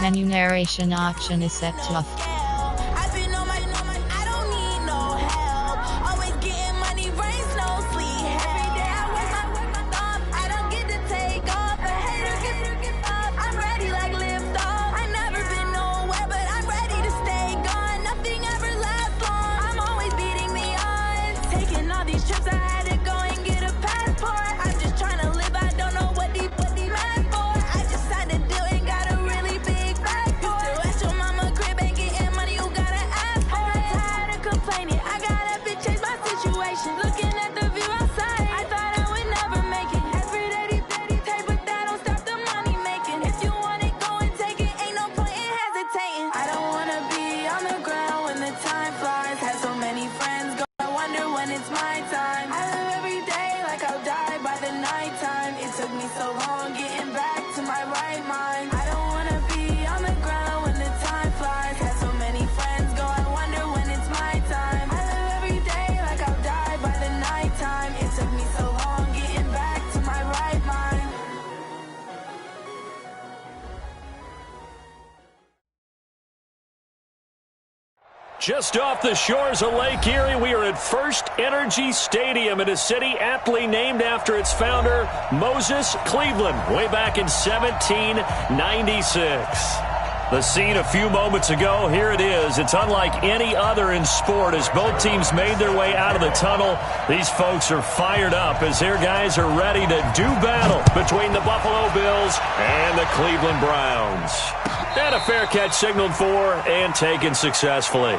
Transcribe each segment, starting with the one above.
Menu narration option is set to off. Just off the shores of Lake Erie, we are at First Energy Stadium in a city aptly named after its founder, Moses Cleveland, way back in 1796. The scene a few moments ago, here it is. It's unlike any other in sport as both teams made their way out of the tunnel. These folks are fired up as their guys are ready to do battle between the Buffalo Bills and the Cleveland Browns. And a fair catch signaled for and taken successfully.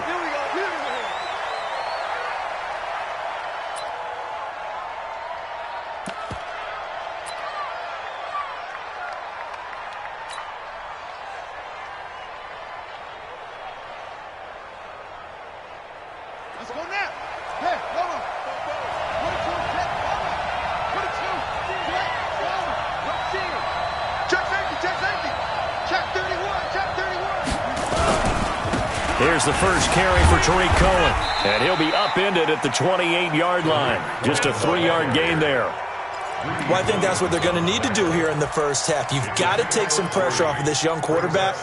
Let's go now. Hey, hold on. 42, check, 42, check, let's see. Check safety, check safety. Check 31, check 31. Here's the first carry for Tariq Cohen. And he'll be upended at the 28-yard line. Just a 3-yard gain there. Well, I think that's what they're going to need to do here in the first half. You've got to take some pressure off of this young quarterback,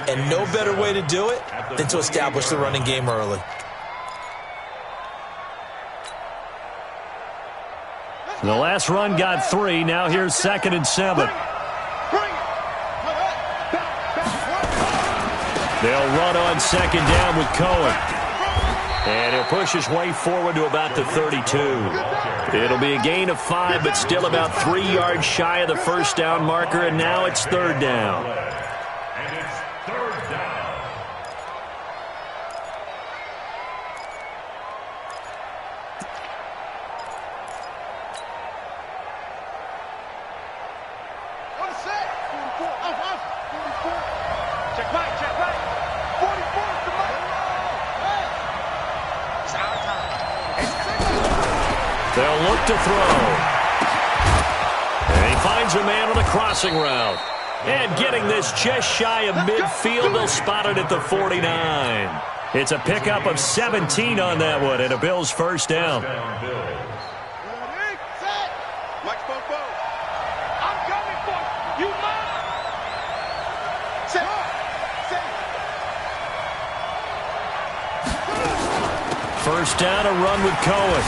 and no better way to do it than to establish the running game early. The last run got 3. Now here's 2nd and 7. They'll run on 2nd down with Cohen. And he'll push his way forward to about the 32. It'll be a gain of 5, but still about 3 yards shy of the first down marker, and now it's 3rd down. They'll look to throw. And he finds a man on a crossing route. And getting this just shy of midfield, they'll spot it at the 49. It's a pickup of 17 on that one, and a Bills first down. First down, a run with Cohen.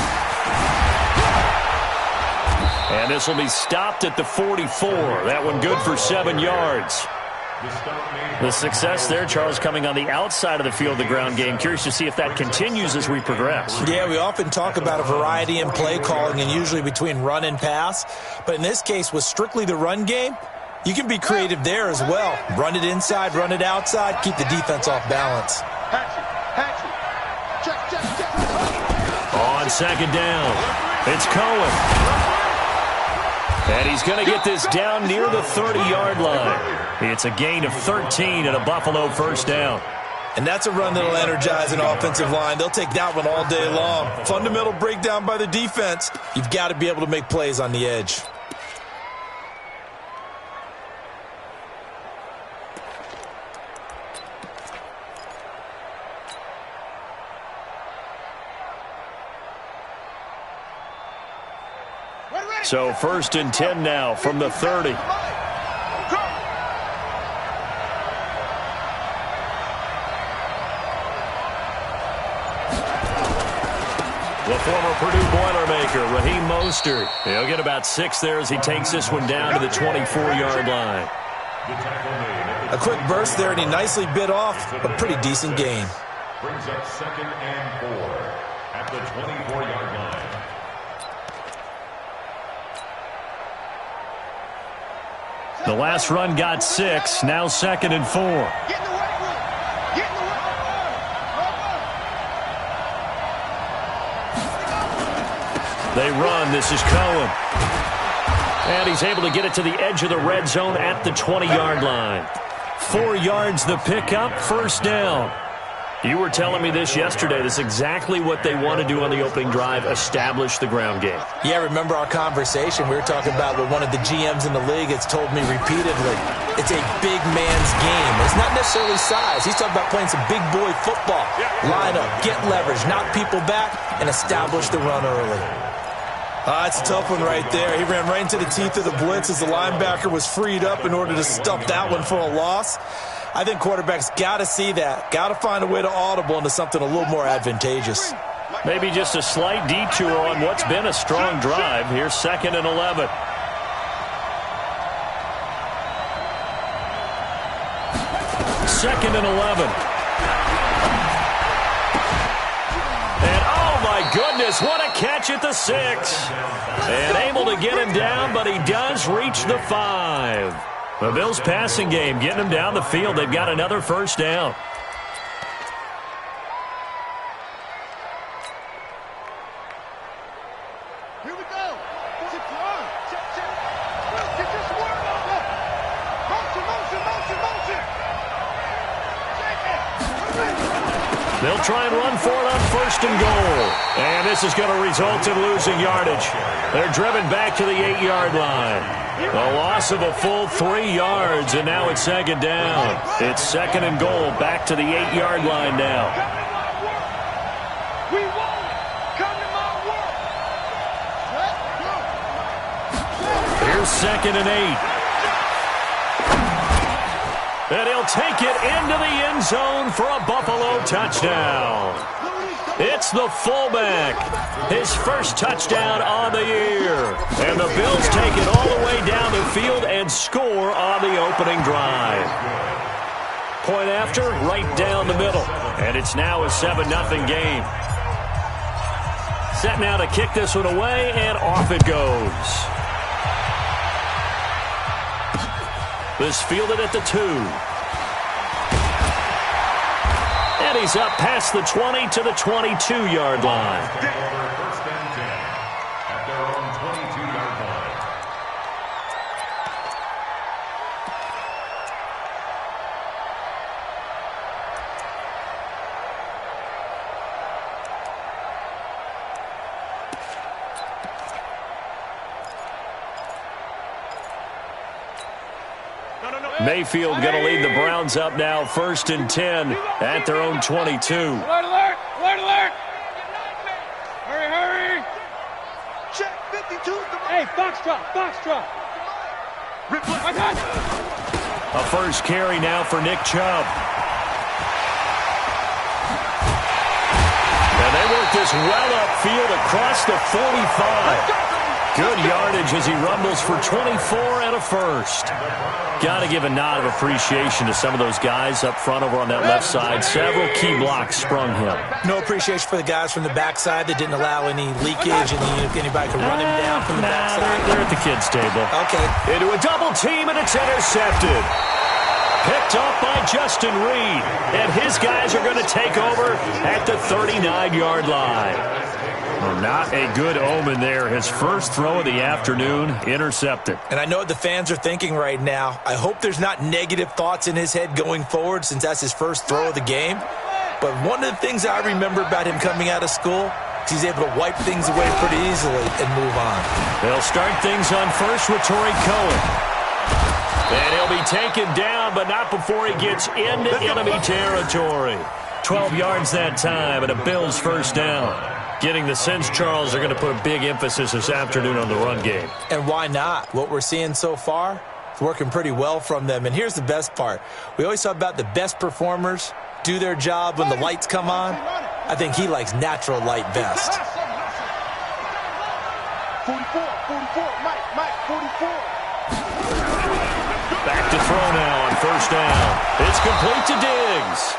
And this will be stopped at the 44. That one good for 7 yards. The success there, Charles, coming on the outside of the field, the ground game. Curious to see if that continues as we progress. Yeah, we often talk about a variety in play calling and usually between run and pass. But in this case, with strictly the run game, you can be creative there as well. Run it inside, run it outside, keep the defense off balance. On 2nd down, it's Cohen. And he's going to get this down near the 30-yard line. It's a gain of 13 and a Buffalo first down. And that's a run that'll energize an offensive line. They'll take that one all day long. Fundamental breakdown by the defense. You've got to be able to make plays on the edge. So 1st and 10 now from the 30. The former Purdue Boilermaker, Raheem Mostert. He'll get about 6 there as he takes this one down to the 24-yard line. A quick burst there, and he nicely bit off a pretty decent gain. Brings up 2nd and 4 at the 24-yard line. The last run got 6, now 2nd and 4. Get in the right room. Get in the right room. They run. This is Cohen. And he's able to get it to the edge of the red zone at the 20-yard line. 4 yards the pickup, 1st down. You were telling me this yesterday. This is exactly what they want to do on the opening drive, establish the ground game. Yeah, remember our conversation. We were talking about what one of the GMs in the league has told me repeatedly. It's a big man's game. It's not necessarily size. He's talking about playing some big boy football. Line up, get leverage, knock people back, and establish the run early. It's a tough one right there. He ran right into the teeth of the blitz as the linebacker was freed up in order to stuff that one for a loss. I think quarterbacks got to see that, got to find a way to audible into something a little more advantageous. Maybe just a slight detour on what's been a strong drive. Here's 2nd and 11. Second and 11. And oh my goodness, what a catch at the 6. And able to get him down, but he does reach the 5. The Bills' passing game getting them down the field. They've got another 1st down. Here we go. Check. Get this work on it. Motion. Take it. They'll try and run for it on 1st and goal. And this is going to result in losing yardage. They're driven back to the 8-yard line. A loss of a full 3 yards, and now it's 2nd down. It's 2nd and goal, back to the 8-yard line now. We want it. Come to my work. Here's 2nd and 8. And he'll take it into the end zone for a Buffalo touchdown. It's the fullback. His 1st touchdown on the year. And the Bills take it all the way down the field and score on the opening drive. Point after, right down the middle. And it's now a 7-0 game. Set now to kick this one away, and off it goes. This fielded at the 2. And he's up past the 20 to the 22-yard line. First and 10 at their own 22-yard line. Mayfield going to lead the Browns up now, 1st and 10 at their own 22. Alert, alert, alert, alert. Hurry. Check 52. Hey, Foxtrot. A 1st carry now for Nick Chubb. And they work this well upfield across the 45. Good yardage as he rumbles for 24 and a 1st. Got to give a nod of appreciation to some of those guys up front over on that left side. Several key blocks sprung him. No appreciation for the guys from the backside that didn't allow any leakage and anybody could run him down from the backside. They're at the kids' table. Okay. Into a double team, and it's intercepted. Picked off by Justin Reed. And his guys are going to take over at the 39-yard line. Well, not a good omen there. His 1st throw of the afternoon, intercepted. And I know what the fans are thinking right now. I hope there's not negative thoughts in his head going forward since that's his 1st throw of the game. But one of the things I remember about him coming out of school is he's able to wipe things away pretty easily and move on. They'll start things on 1st with Torrey Cohen. And he'll be taken down, but not before he gets into enemy territory. 12 yards that time, and a Bills 1st down. Getting the sense, Charles, are going to put a big emphasis this afternoon on the run game. And why not? What we're seeing so far, it's working pretty well from them. And here's the best part. We always talk about the best performers do their job when the lights come on. I think he likes natural light best. 44, 44, Mike, 44. Back to throw now on first down. It's complete to Diggs.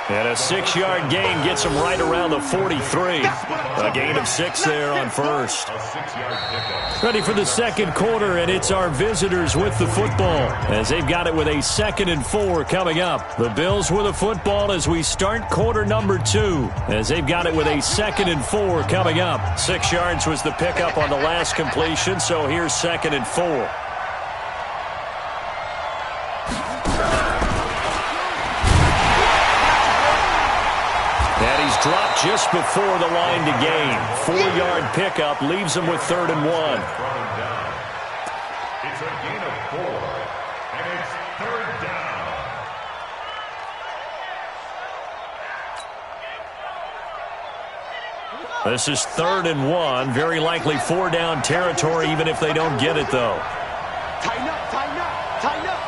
And a 6-yard gain gets him right around the 43. A gain of 6 there on first. Ready for the second quarter, and it's our visitors with the football as they've got it with a 2nd and 4 coming up. The Bills with the football as we start quarter number 2 as they've got it with a 2nd and 4 coming up. 6 yards was the pickup on the last completion, so here's 2nd and 4. Dropped just before the line to gain. 4-yard pickup leaves him with 3rd and 1. It's a gain of 4, and it's 3rd down. This is 3rd and 1. Very likely 4-down territory, even if they don't get it, though. Tighten up, tighten up, tighten up.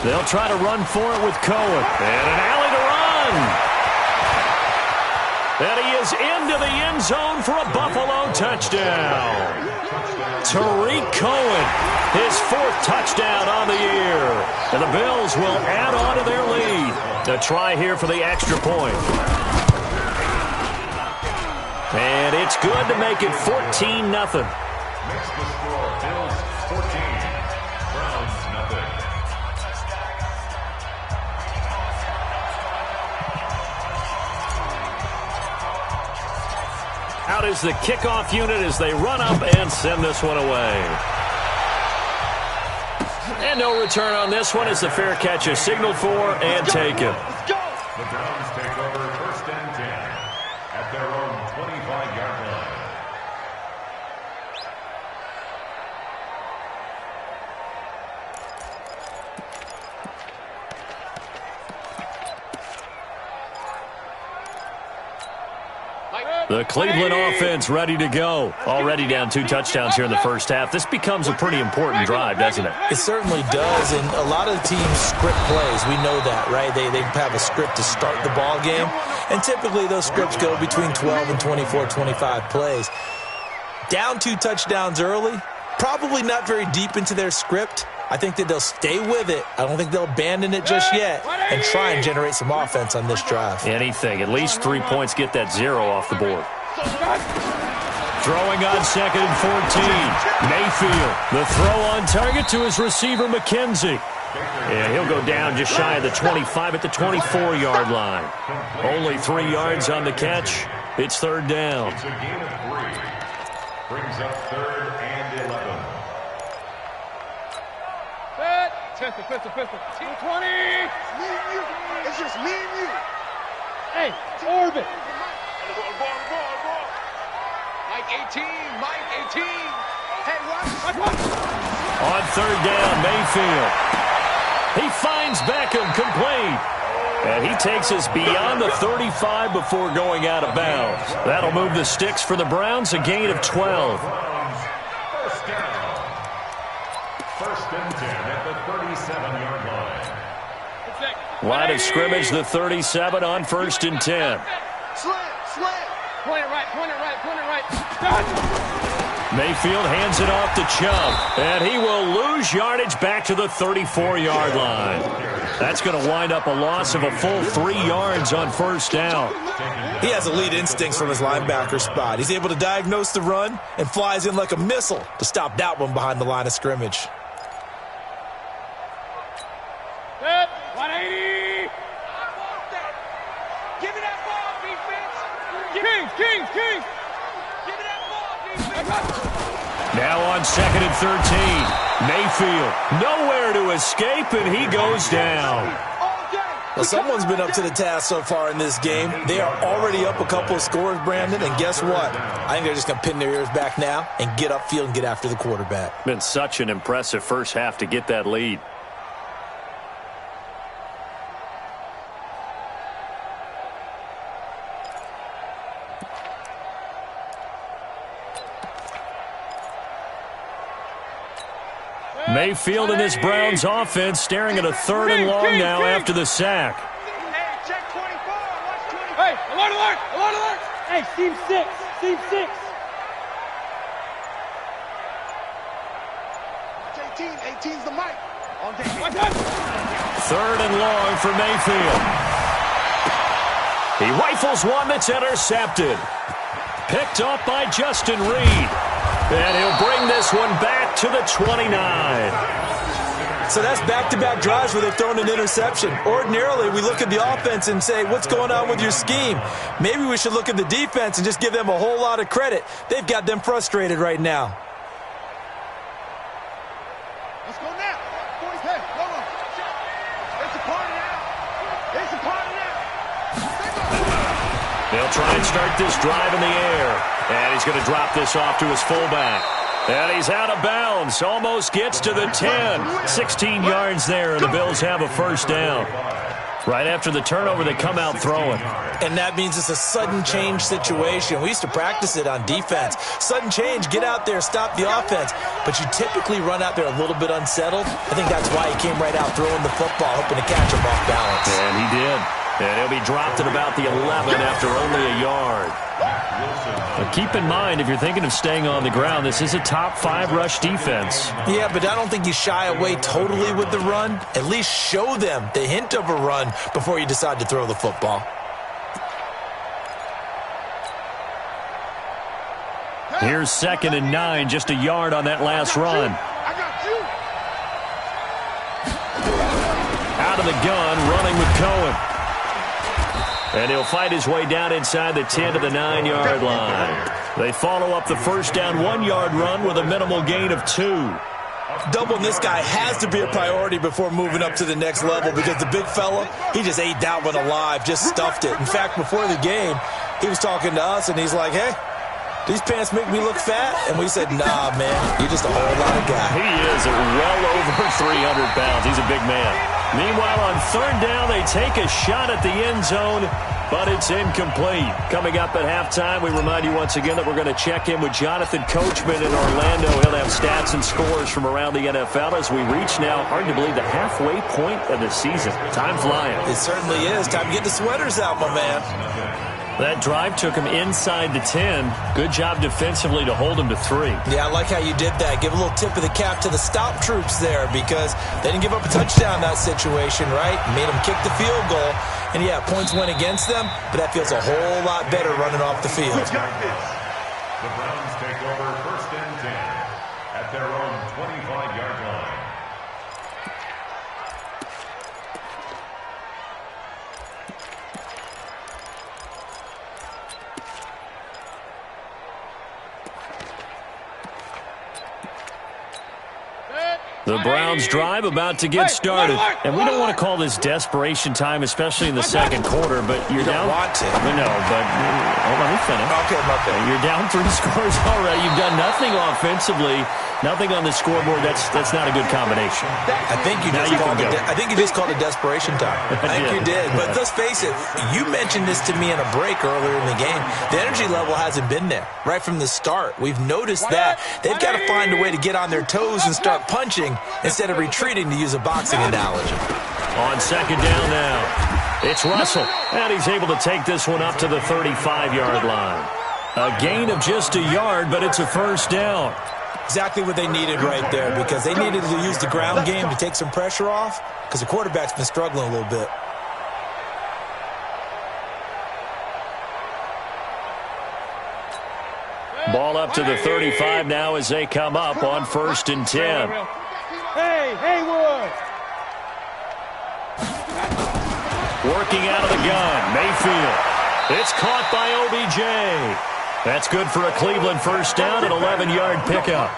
They'll try to run for it with Cohen. And an alley to run. And he is into the end zone for a Buffalo touchdown. Tariq Cohen, his 4th touchdown on the year. And the Bills will add on to their lead. A try here for the extra point. And it's good to make it 14-0. Makes the score Bills 14, Browns nothing. Out is the kickoff unit as they run up and send this one away. And no return on this one as the fair catch is signaled for and taken. The Browns take over 1st and 10 at their own 25-yard line. The Cleveland offense ready to go. Already down 2 touchdowns here in the first half. This becomes a pretty important drive, doesn't it? It certainly does, and a lot of the teams script plays. We know that, right? They have a script to start the ball game, and typically those scripts go between 12 and 24, 25 plays. Down 2 touchdowns early, probably not very deep into their script. I think that they'll stay with it. I don't think they'll abandon it just yet and try and generate some offense on this drive. Anything. At least 3 points get that 0 off the board. Throwing on 2nd and 14. Mayfield. The throw on target to his receiver, McKenzie. And he'll go down just shy of the 25 at the 24-yard line. Only 3 yards on the catch. It's 3rd down. It's a gain of 3. Brings up 3rd and 11. Pistol. Team 20. Me and you. It's just me and you. Hey, orbit. Ball. Mike 18. Hey, what? On 3rd down, Mayfield. He finds Beckham complete. And he takes us beyond the 35 before going out of bounds. That'll move the sticks for the Browns, a gain of 12. First down. 1st and 10 at the 37-yard line. Line of scrimmage, the 37 on 1st and 10. Slam. Point it right. Mayfield hands it off to Chubb, and he will lose yardage back to the 34-yard line. That's going to wind up a loss of a full 3 yards on 1st down. He has elite instincts from his linebacker spot. He's able to diagnose the run and flies in like a missile to stop that one behind the line of scrimmage. 180. Give me that ball, defense. Kings. Give me that ball, defense. Now on 2nd and 13. Mayfield nowhere to escape, and he goes down. Well, someone's been up to the task so far in this game. They are already up a couple of scores, Brandon, and guess what? I think they're just going to pin their ears back now and get upfield and get after the quarterback. Been such an impressive first half to get that lead. Mayfield and this Browns offense staring at a 3rd and long now after the sack. Hey, check 24. Watch 24. Hey, alert, alert, alert, alert. Hey, team 6, team 6. Watch 18. 18's the mic. On day. 3rd and long for Mayfield. He rifles one that's intercepted. Picked up by Justin Reed. And he'll bring this one back to the 29. So that's back-to-back drives where they've thrown an interception. Ordinarily, we look at the offense and say, what's going on with your scheme? Maybe we should look at the defense and just give them a whole lot of credit. They've got them frustrated right now. Let's go now. Boys, hey, hold on. It's a party now. It's a party now. They'll try and start this drive in the air. And he's going to drop this off to his fullback. And he's out of bounds. Almost gets to the 10. 16 yards there, and the Bills have a first down. Right after the turnover, they come out throwing. And that means it's a sudden change situation. We used to practice it on defense. Sudden change, get out there, stop the offense. But you typically run out there a little bit unsettled. I think that's why he came right out throwing the football, hoping to catch him off balance. And he did. And he'll be dropped at about the 11 after only a yard. But keep in mind, if you're thinking of staying on the ground, this is a top 5 rush defense. Yeah, but I don't think you shy away totally with the run. At least show them the hint of a run before you decide to throw the football. Here's 2nd and 9, just a yard on that last run. I got you. Out of the gun, running with Cohen. And he'll fight his way down inside the 10 to the 9-yard line. They follow up the first down 1-yard run with a minimal gain of 2. Doubling this guy has to be a priority before moving up to the next level because the big fella, he just ate that one alive, just stuffed it. In fact, before the game, he was talking to us, and he's like, hey, these pants make me look fat? And we said, nah, man, you're just a whole lot of guy. He is well over 300 pounds. He's a big man. Meanwhile, on 3rd down, they take a shot at the end zone, but it's incomplete. Coming up at halftime, we remind you once again that we're going to check in with Jonathan Coachman in Orlando. He'll have stats and scores from around the NFL as we reach now, hard to believe, the halfway point of the season. Time flying. It certainly is. Time to get the sweaters out, my man. That drive took him inside the 10. Good job defensively to hold him to 3. Yeah, I like how you did that. Give a little tip of the cap to the stop troops there because they didn't give up a touchdown in that situation, right? Made them kick the field goal. And, yeah, points went against them, but that feels a whole lot better running off the field. The Browns take over 1st and 10 at their own 25-yard line. The Browns drive about to get started. And we don't want to call this desperation time, especially in the second quarter, but you're down. You don't want to. No, but let me finish. Okay, my bad. You're down 3 scores already. You've done nothing offensively, nothing on the scoreboard. That's not a good combination. I think you just called it desperation time. I think you did. But let's face it, you mentioned this to me in a break earlier in the game. The energy level hasn't been there right from the start. We've noticed that. They've got to find a way to get on their toes and start punching instead of retreating, to use a boxing analogy. On 2nd down now, it's Russell, and he's able to take this one up to the 35-yard line. A gain of just a yard, but it's a first down. Exactly what they needed right there because they needed to use the ground game to take some pressure off because the quarterback's been struggling a little bit. Ball up to the 35 now as they come up on 1st and 10. Hey, Haywood! Working out of the gun, Mayfield. It's caught by OBJ. That's good for a Cleveland first down, an 11-yard pickup.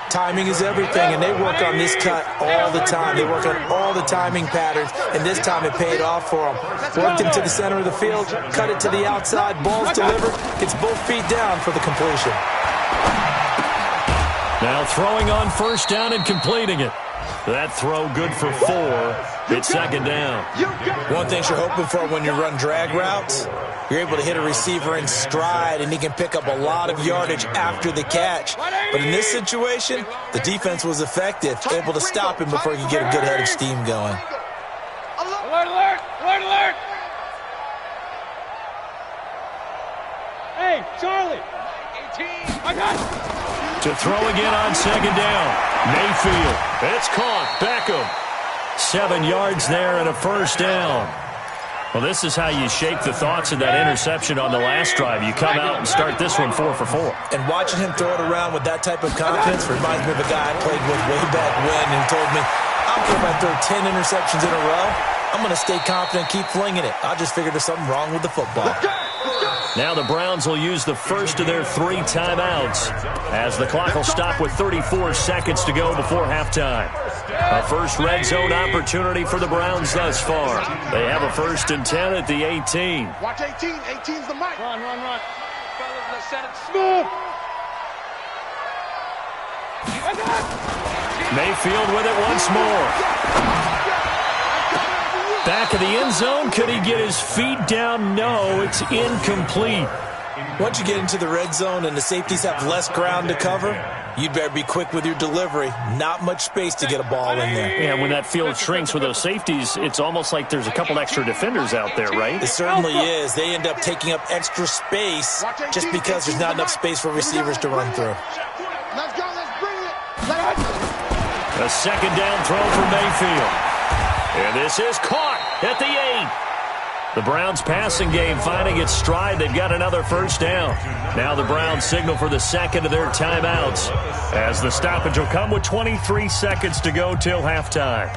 Timing is everything, and they work on this cut all the time. They work on all the timing patterns, and this time it paid off for them. Worked it to the center of the field, cut it to the outside, ball's delivered, gets both feet down for the completion. Now throwing on first down and completing it. That throw good for 4. It's second down. One thing you're hoping for when you run drag routes, you're able to hit a receiver in stride, and he can pick up a lot of yardage after the catch. But in this situation, the defense was effective, able to stop him before he could get a good head of steam going. Alert, alert, alert, alert. Hey, Charlie. 18. I got it. To throw again on second down. Mayfield. It's caught. Beckham. 7 yards there and a first down. Well, this is how you shake the thoughts of that interception on the last drive. You come out and start this one 4 for 4. And watching him throw it around with that type of confidence reminds me of a guy I played with way back when who told me, I don't care if I throw 10 interceptions in a row. I'm going to stay confident, keep flinging it. I just figured there's something wrong with the football. Now the Browns will use the first of their 3 timeouts as the clock will stop with 34 seconds to go before halftime. A first red zone opportunity for the Browns thus far. They have a 1st and 10 at the 18. Watch 18. 18's the mic. Run, run, run. Fellas, let's set it smooth. I got it. Mayfield with it once more. Back of the end zone. Could he get his feet down? No, it's incomplete. Once you get into the red zone and the safeties have less ground to cover, you'd better be quick with your delivery. Not much space to get a ball in there. Yeah, when that field shrinks with those safeties, it's almost like there's a couple extra defenders out there, right? It certainly is. They end up taking up extra space just because there's not enough space for receivers to run through. Let's go. Let's bring it. A second down throw for Mayfield. And this is caught at the 8. The Browns passing game finding its stride. They've got another first down. Now the Browns signal for the second of their timeouts as the stoppage will come with 23 seconds to go till halftime.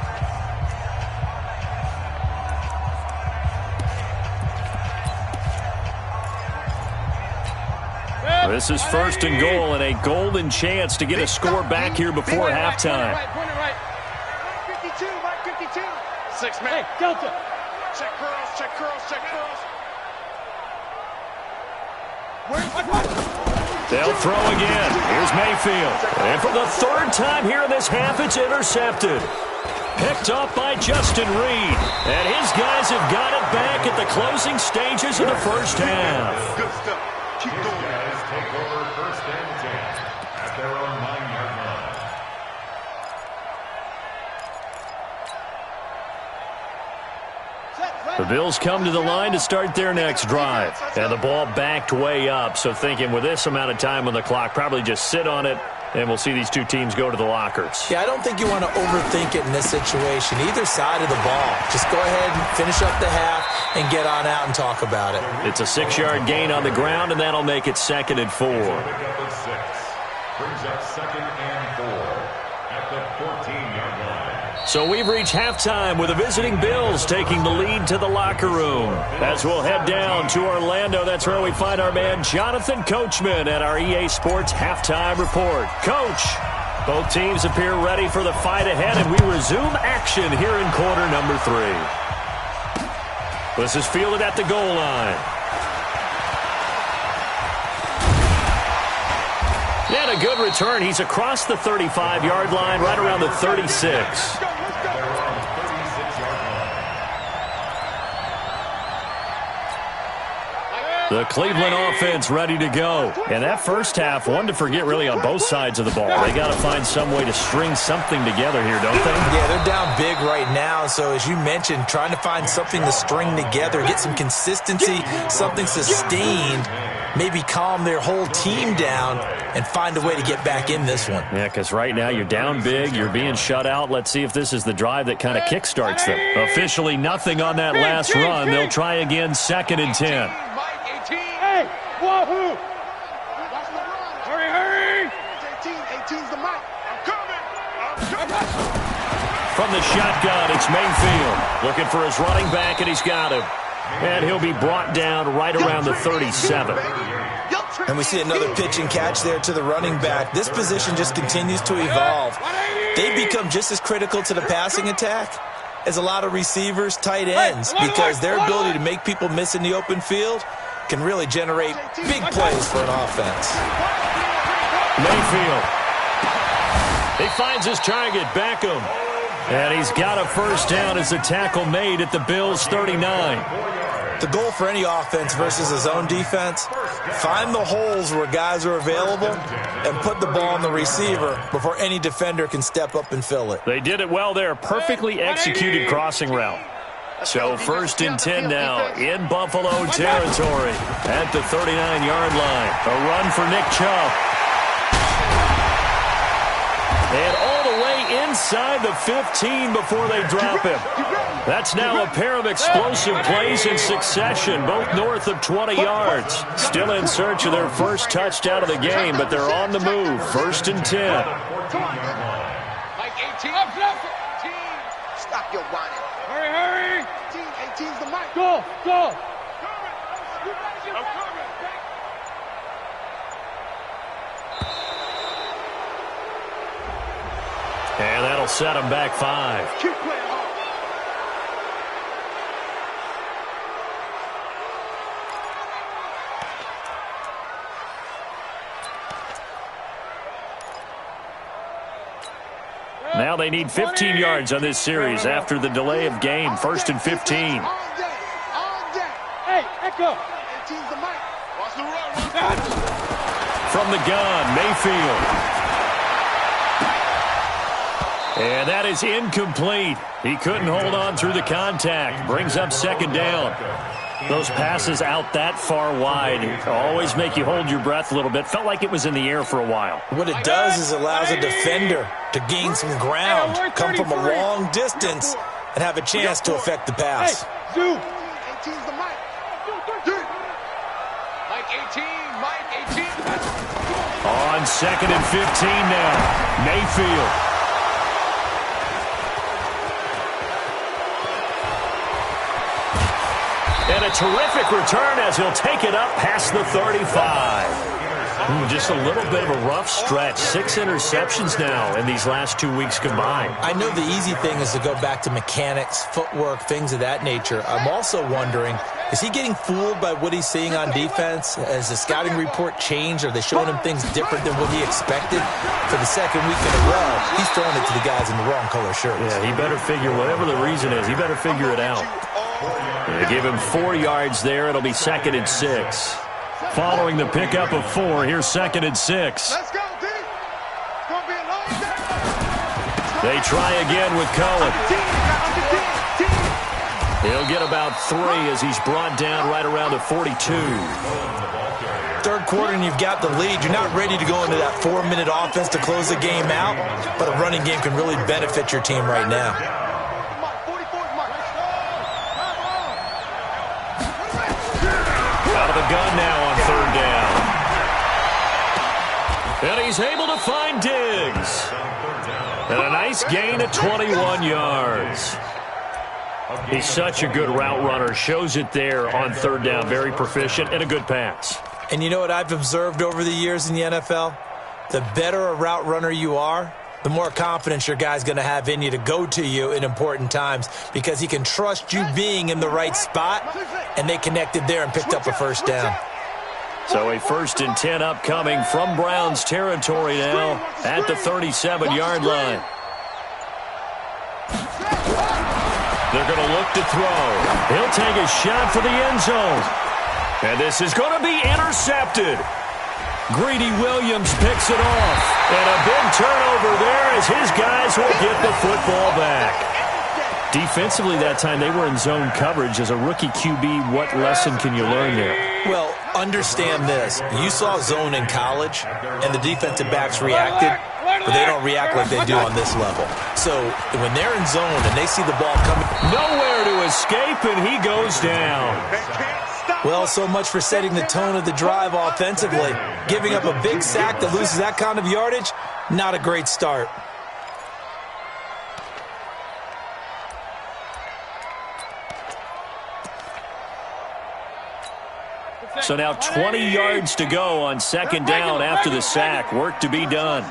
This is 1st and goal and a golden chance to get a score back here before halftime. Point it right. 52. Mike 52. 6 man. Hey, Delta. Check curls. Check curls. Check curls. They'll throw again. Here's Mayfield. And for the 3rd time here in this half, it's intercepted. Picked up by Justin Reed. And his guys have got it back at the closing stages of the first half. Good stuff. Keep going. Guys take over 1st and 10 at their own 9-yard line. The Bills come to the line to start their next drive. And the ball backed way up. So thinking with this amount of time on the clock, probably just sit on it, and we'll see these 2 teams go to the lockers. Yeah, I don't think you want to overthink it in this situation. Either side of the ball. Just go ahead and finish up the half and get on out and talk about it. It's a 6-yard gain on the ground, and that'll make it 2nd and 4. Pick up at 6. Brings up 2nd and 4 at the 14-yard line. So we've reached halftime with the visiting Bills taking the lead to the locker room. As we'll head down to Orlando, that's where we find our man Jonathan Coachman at our EA Sports Halftime Report. Coach, both teams appear ready for the fight ahead, and we resume action here in quarter number 3. This is fielded at the goal line. And a good return. He's across the 35-yard line, right around the 36. The Cleveland offense ready to go. And that first half, one to forget really on both sides of the ball. They got to find some way to string something together here, don't they? Yeah, they're down big right now. So as you mentioned, trying to find something to string together, get some consistency, something sustained, maybe calm their whole team down and find a way to get back in this one. Yeah, because right now you're down big, you're being shut out. Let's see if this is the drive that kind of kickstarts them. Officially nothing on that last run. They'll try again, 2nd and 10. Hey, wahoo! Hurry, hurry! 18's the mic. I'm coming. From the shotgun, it's Mayfield. Looking for his running back, and he's got him. And he'll be brought down right around the 37. And we see another pitch and catch there to the running back. This position just continues to evolve. They become just as critical to the passing attack as a lot of receivers, tight ends, because their ability to make people miss in the open field can really generate big plays for an offense. Mayfield. He finds his target, Beckham. And he's got a first down as the tackle made at the Bills' 39. The goal for any offense versus a zone defense, find the holes where guys are available and put the ball on the receiver before any defender can step up and fill it. They did it well there. Perfectly executed crossing route. So 1st and 10 now in Buffalo territory at the 39-yard line. A run for Nick Chubb. And all the way inside the 15 before they drop him. That's now a pair of explosive plays in succession, both north of 20 yards. Still in search of their first touchdown of the game, but they're on the move. 1st and 10. Mike 18. Stop your whining. Hurry! 18's the mic. Go! And that'll set him back 5. Keep playing hard. Now they need 15 yards on this series after the delay of game. 1st and 15. All day. Hey, Echo! 18's the mic. Watch the run. From the gun, Mayfield. And that is incomplete. He couldn't hold on through the contact. Brings up 2nd down. Those passes out that far wide always make you hold your breath a little bit. Felt like it was in the air for a while. What it does is allows a defender to gain some ground, come from a long distance, and have a chance to affect the pass. Hey, Zoo! 18's the mic. Mike 18. On 2nd and 15 now. Mayfield. And a terrific return as he'll take it up past the 35. Just a little bit of a rough stretch. 6 interceptions now in these last 2 weeks combined. I know the easy thing is to go back to mechanics, footwork, things of that nature. I'm also wondering, is he getting fooled by what he's seeing on defense? Has the scouting report changed? Are they showing him things different than what he expected? For the 2nd week in a row, he's throwing it to the guys in the wrong color shirts. Yeah, he better figure, whatever the reason is, he better figure it out. They give him 4 yards there. It'll be 2nd and 6. Following the pickup of 4, here's 2nd and 6. Let's go, D. It's going to be a long day. They try again with Cohen. He'll get about 3 as he's brought down right around the 42. 3rd quarter and you've got the lead. You're not ready to go into that 4-minute offense to close the game out, but a running game can really benefit your team right now. The gun now on 3rd down. And he's able to find Diggs. And a nice gain at 21 yards. He's such a good route runner. Shows it there on 3rd down. Very proficient and a good pass. And you know what I've observed over the years in the NFL? The better a route runner you are, the more confidence your guy's going to have in you to go to you in important times because he can trust you being in the right spot, and they connected there and picked up a first down. So a 1st and 10 upcoming from Browns territory now at the 37-yard line. They're going to look to throw. He'll take a shot for the end zone. And this is going to be intercepted. Greedy Williams picks it off. And a big turnover there as his guys will get the football back. Defensively that time, they were in zone coverage. As a rookie QB, what lesson can you learn there? Well, understand this. You saw zone in college, and the defensive backs reacted, but they don't react like they do on this level. So when they're in zone and they see the ball coming, nowhere to escape, and he goes down. Well, so much for setting the tone of the drive offensively. Giving up a big sack that loses that kind of yardage, not a great start. So now 20 yards to go on 2nd down after the sack. Work to be done. To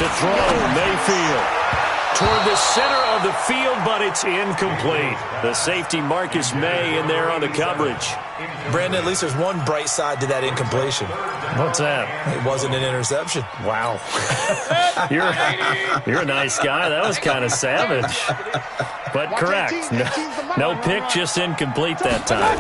throw, Mayfield. toward the center of the field, but it's incomplete. The safety Marcus May in there on the coverage. Brandon, at least there's one bright side to that incompletion. What's that? It wasn't an interception. Wow. You're a nice guy. That was kind of savage. But correct. No pick, just incomplete that time.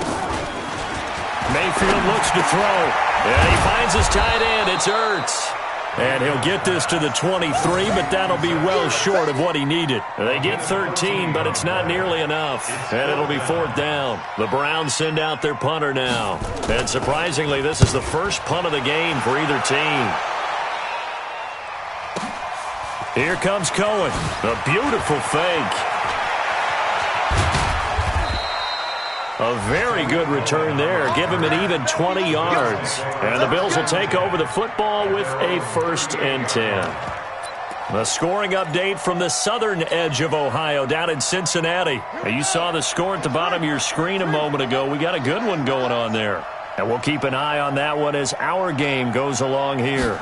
Mayfield looks to throw. And he finds his tight end. It's Ertz. And he'll get this to the 23, but that'll be well short of what he needed. They get 13, but it's not nearly enough. And it'll be 4th down. The Browns send out their punter now. And surprisingly, this is the first punt of the game for either team. Here comes Cohen. A beautiful fake. A very good return there. Give him an even 20 yards. And the Bills will take over the football with a 1st and 10. The scoring update from the southern edge of Ohio down in Cincinnati. You saw the score at the bottom of your screen a moment ago. We got a good one going on there. And we'll keep an eye on that one as our game goes along here.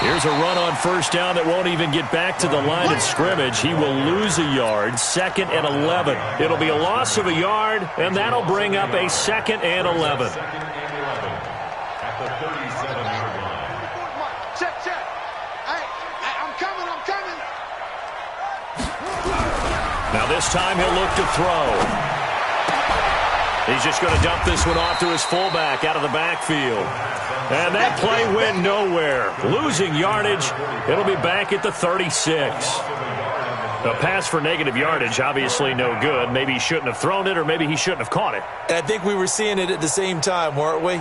Here's a run on 1st down that won't even get back to the line of scrimmage. He will lose a yard. 2nd and 11. It'll be a loss of a yard, and that'll bring up a 2nd and 11. At the 37-yard line. Check. I'm coming. Now this time he'll look to throw. He's just going to dump this one off to his fullback out of the backfield. And that play went nowhere. Losing yardage. It'll be back at the 36. A pass for negative yardage, obviously no good. Maybe he shouldn't have thrown it, or maybe he shouldn't have caught it. And I think we were seeing it at the same time, weren't we?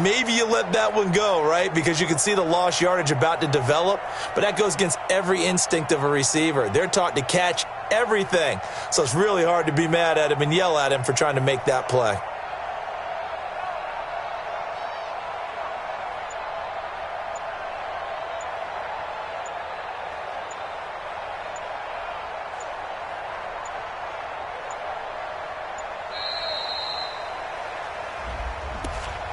Maybe you let that one go, right? Because you can see the lost yardage about to develop. But that goes against every instinct of a receiver. They're taught to catch everything. So it's really hard to be mad at him and yell at him for trying to make that play.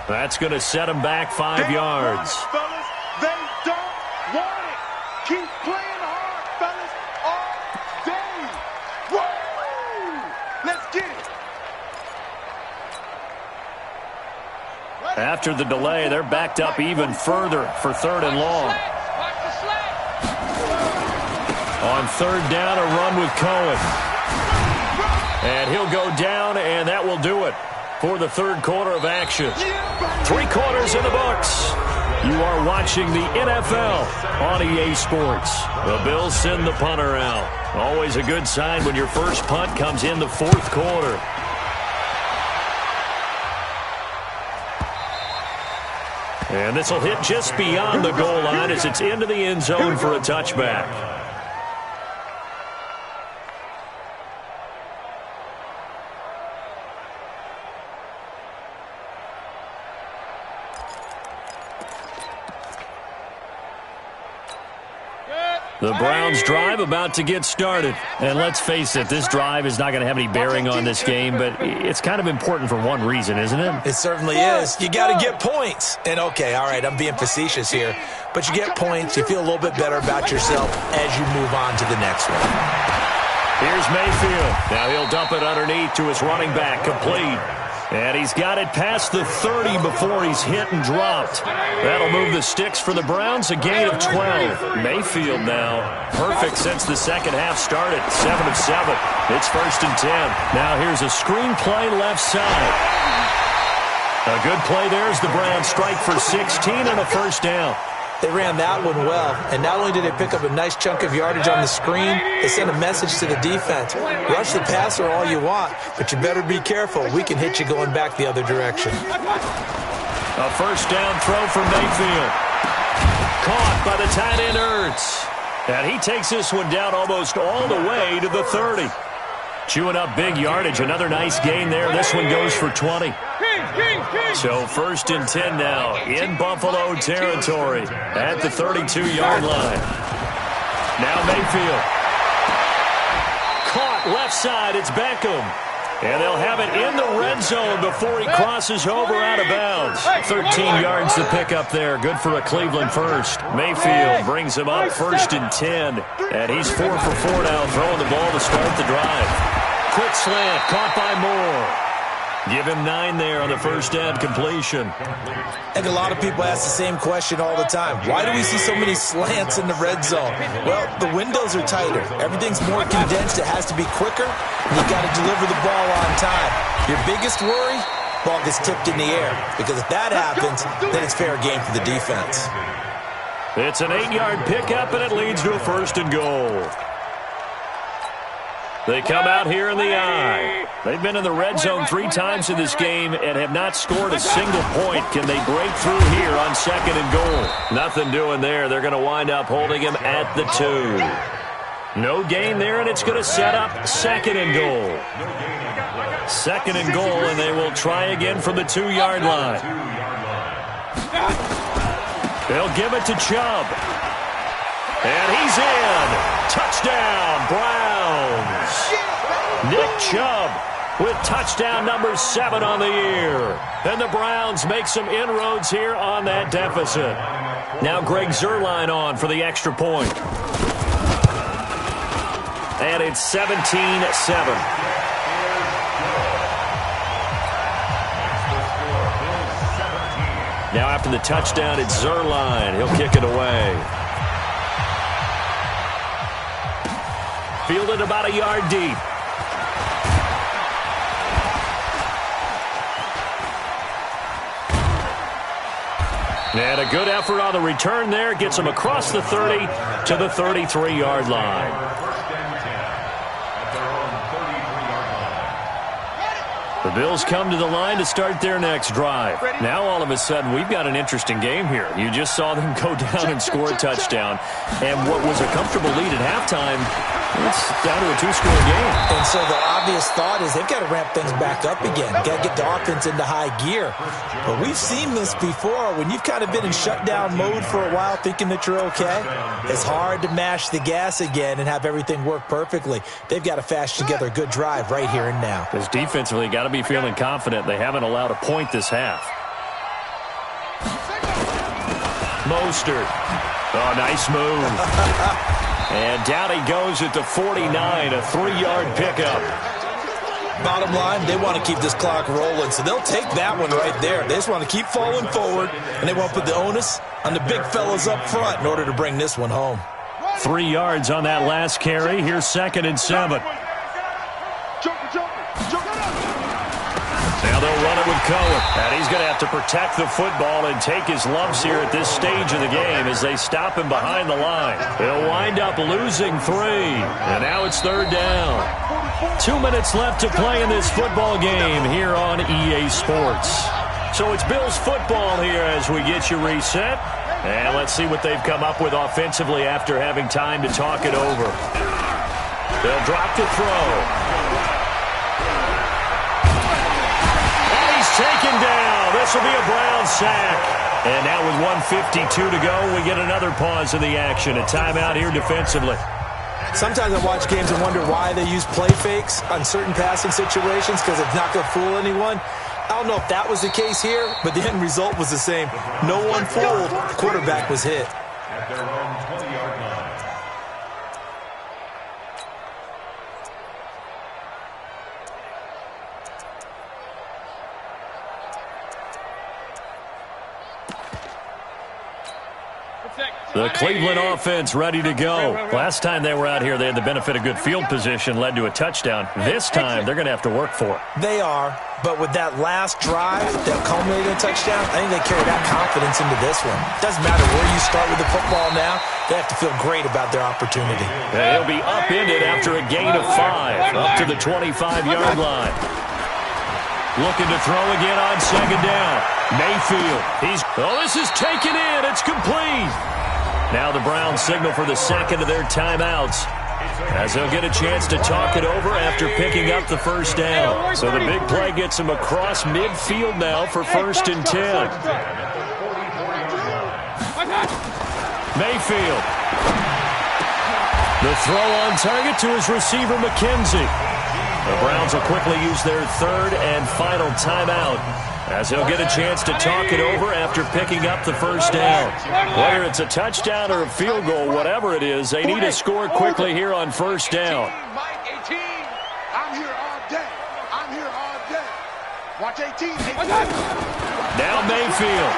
That's going to set him back 5 yards. Fellas, they don't want it. Keep playing hard, fellas, all day. Woo! Let's get it. After the delay, they're backed up even further for 3rd and long. On 3rd down, a run with Cohen. And he'll go down, and that will do it for the 3rd quarter of action. 3 quarters in the books. You are watching the NFL on EA Sports. The Bills send the punter out. Always a good sign when your first punt comes in the 4th quarter. And this will hit just beyond the goal line as it's into the end zone for a touchback. The Browns drive about to get started. And let's face it, this drive is not going to have any bearing on this game, but it's kind of important for one reason, isn't it? It certainly is. You got to get points. And okay, all right, I'm being facetious here, but you get points, you feel a little bit better about yourself as you move on to the next one. Here's Mayfield. Now he'll dump it underneath to his running back, complete. And he's got it past the 30 before he's hit and dropped. That'll move the sticks for the Browns, a gain of 12. Mayfield now, perfect since the second half started, 7 of 7. It's 1st and 10. Now here's a screen play left side. A good play there as the Browns strike for 16 and a 1st down. They ran that one well, and not only did they pick up a nice chunk of yardage on the screen, they sent a message to the defense. Rush the passer all you want, but you better be careful. We can hit you going back the other direction. A 1st down throw from Mayfield. Caught by the tight end Ertz. And he takes this one down almost all the way to the 30. Chewing up big yardage. Another nice gain there. This one goes for 20. So 1st and 10 now in Buffalo territory at the 32-yard line. Now Mayfield. Caught left side. It's Beckham. And they'll have it in the red zone before he crosses over out of bounds. 13 yards to pick up there. Good for a Cleveland first. Mayfield brings him up 1st and 10. And he's 4 for 4 now, throwing the ball to start the drive. Quick slant, caught by Moore. Give him 9 there on the first down completion. I think a lot of people ask the same question all the time. Why do we see so many slants in the red zone? Well, the windows are tighter. Everything's more condensed. It has to be quicker. And you got to deliver the ball on time. Your biggest worry, ball gets tipped in the air. Because if that happens, then it's fair game for the defense. It's an 8-yard pickup, and it leads to a 1st and goal. They come out here in the eye. They've been in the red zone 3 times in this game and have not scored a single point. Can they break through here on 2nd and goal? Nothing doing there. They're going to wind up holding him at the 2. No gain there, and it's going to set up 2nd and goal. 2nd and goal, and they will try again from the 2-yard line. They'll give it to Chubb. And he's in. Touchdown, Browns. Nick Chubb with touchdown number 7 on the year. And the Browns make some inroads here on that deficit. Now Greg Zuerlein on for the extra point. And it's 17-7. Now after the touchdown, it's Zuerlein. He'll kick it away. Fielded about a yard deep. And a good effort on the return there. Gets him across the 30 to the 33-yard line. The Bills come to the line to start their next drive. Now, all of a sudden, we've got an interesting game here. You just saw them go down and score a touchdown. And what was a comfortable lead at halftime, it's down to a 2-score game. And so the obvious thought is they've got to ramp things back up again. Got to get the offense into high gear. But we've seen this before. When you've kind of been in shutdown mode for a while thinking that you're okay, it's hard to mash the gas again and have everything work perfectly. They've got to fashion together a good drive right here and now. Because defensively, got to be feeling confident. They haven't allowed a point this half. Mostert. Oh, nice move. And down he goes at the 49, a 3-yard pickup. Bottom line, they want to keep this clock rolling, so they'll take that one right there. They just want to keep falling forward, and they want to put the onus on the big fellas up front in order to bring this one home. 3 yards on that last carry. Here's 2nd and 7. Now they'll run it with Cohen. And he's going to have to protect the football and take his lumps here at this stage of the game as they stop him behind the line. They'll wind up losing 3. And now it's 3rd down. 2 minutes left to play in this football game here on EA Sports. So it's Bills football here as we get you reset. And let's see what they've come up with offensively after having time to talk it over. They'll drop to throw. Taken down. This will be a Browns sack. And now with 1:52 to go, we get another pause in the action. A timeout here defensively. Sometimes I watch games and wonder why they use play fakes on certain passing situations because it's not going to fool anyone. I don't know if that was the case here, but the end result was the same. No one fooled. The quarterback was hit. At their own 20-yard line. The Cleveland offense ready to go. Last time they were out here, they had the benefit of good field position, led to a touchdown. This time, they're going to have to work for it. They are, but with that last drive that culminated in a touchdown, I think they carry that confidence into this one. Doesn't matter where you start with the football now, they have to feel great about their opportunity. They'll be upended after a gain of 5, up to the 25-yard line. Looking to throw again on 2nd down. Mayfield. This is taken in. It's complete. Now the Browns signal for the second of their timeouts as they'll get a chance to talk it over after picking up the first down. So the big play gets them across midfield now for 1st and 10. Mayfield. The throw on target to his receiver, McKenzie. The Browns will quickly use their third and final timeout as they'll get a chance to talk it over after picking up the first down. Whether it's a touchdown or a field goal, whatever it is, they need to score quickly here on first down. Mike, 18. I'm here all day. I'm here all day. Watch 18. Now Mayfield.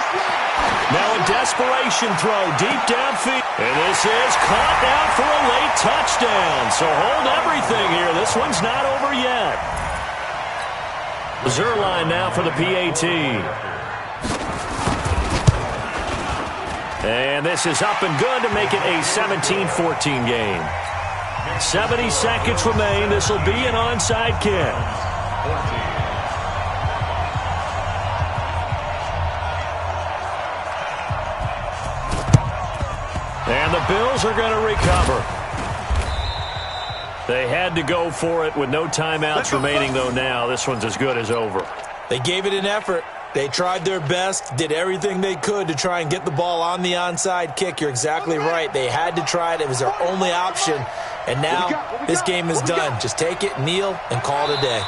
Now a desperation throw deep downfield. And this is caught now for a late touchdown. So hold everything here. This one's not over yet. Zerline now for the PAT. And this is up and good to make it a 17-14 game. 70 seconds remain. This will be an onside kick. And the Bills are going to recover. They had to go for it with no timeouts remaining, though, now. This one's as good as over. They gave it an effort. They tried their best, did everything they could to try and get the ball on the onside kick. You're exactly right. They had to try it. It was their only option. And now this game is done. Just take it, kneel, and call it a day.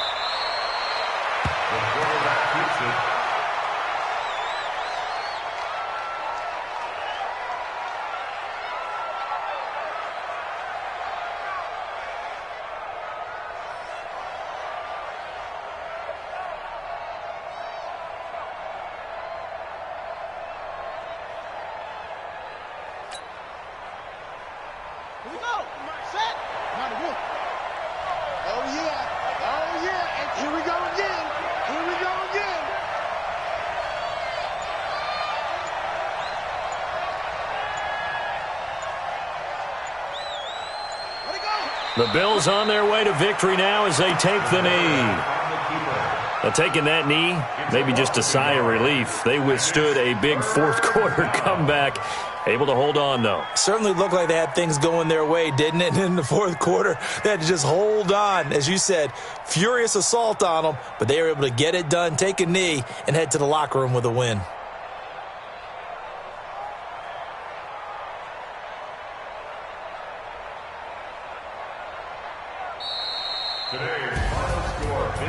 Here we go. Set. Oh, yeah. Oh, yeah. And here we go again. Here we go again. Let it go. The Bills on their way to victory now as they take the knee. Well, taking that knee, maybe just a sigh of relief. They withstood a big fourth-quarter comeback. Able to hold on, though. Certainly looked like they had things going their way, didn't it? And in the fourth quarter, they had to just hold on. As you said, furious assault on them, but they were able to get it done, take a knee, and head to the locker room with a win.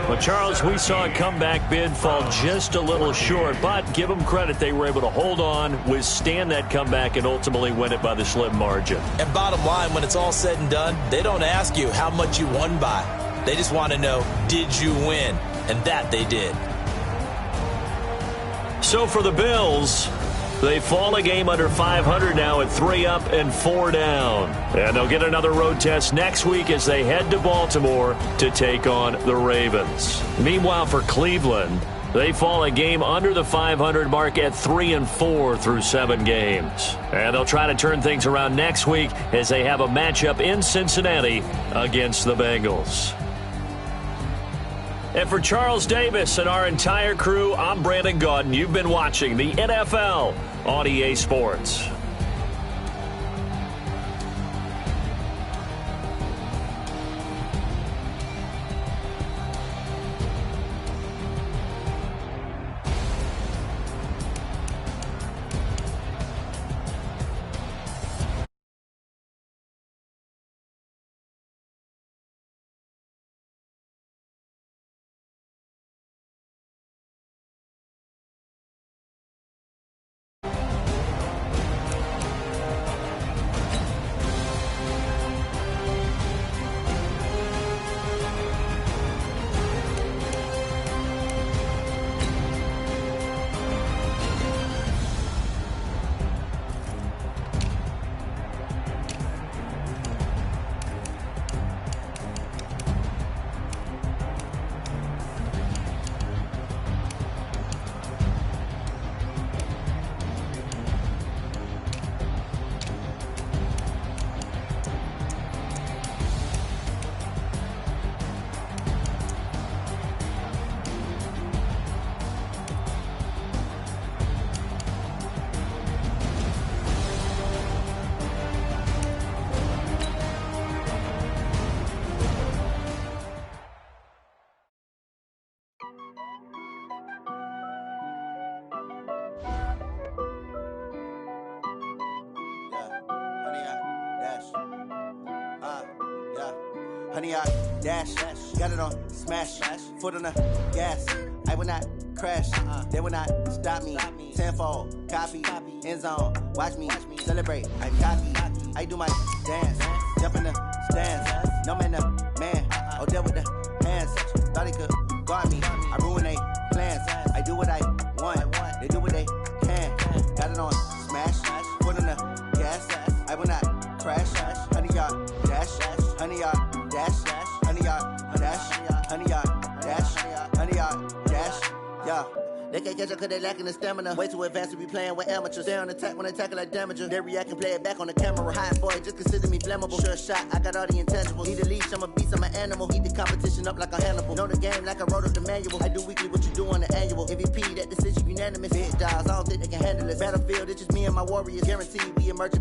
Well, Charles, we saw a comeback bid fall just a little short, but give them credit. They were able to hold on, withstand that comeback, and ultimately win it by the slim margin. And bottom line, when it's all said and done, they don't ask you how much you won by. They just want to know, did you win? And that they did. So for the Bills, they fall a game under 500 now at 3 up and 4 down. And they'll get another road test next week as they head to Baltimore to take on the Ravens. Meanwhile, for Cleveland, they fall a game under the 500 mark at 3 and 4 through 7 games. And they'll try to turn things around next week as they have a matchup in Cincinnati against the Bengals. And for Charles Davis and our entire crew, I'm Brandon Gaudin. You've been watching the NFL on EA Sports. Honey, I dash. Got it on smash. Foot on the gas. I will not crash. They will not stop me. Tenfold, copy, end zone. Watch me celebrate. I cocky. I do my dance. Jump in the stands. No man, the man. Oh, there with the hands. Thought he could guard me. I ruin they plans. I do what I want. They do what they can. Got it on smash. Foot on the gas. I will not crash. 100-yard dash. 100-yard dash. 100-yard dash. 100-yard dash. 100-yard dash. Yeah. They can't catch up cause they lacking the stamina. Way too advanced to be playing with amateurs. Stay on attack when they tackle like damager. They react and play it back on the camera. High boy, just consider me flammable. Sure shot, I got all the intangibles. Need a leash, I'm a beast, I'm an animal. Eat the competition up like a Hannibal. Know the game like I wrote up the manual. I do weekly what you do on the annual. MVP, that decision unanimous. Big dogs, I don't think they can handle it. Battlefield, it's just me and my warriors. Guaranteed we emerge.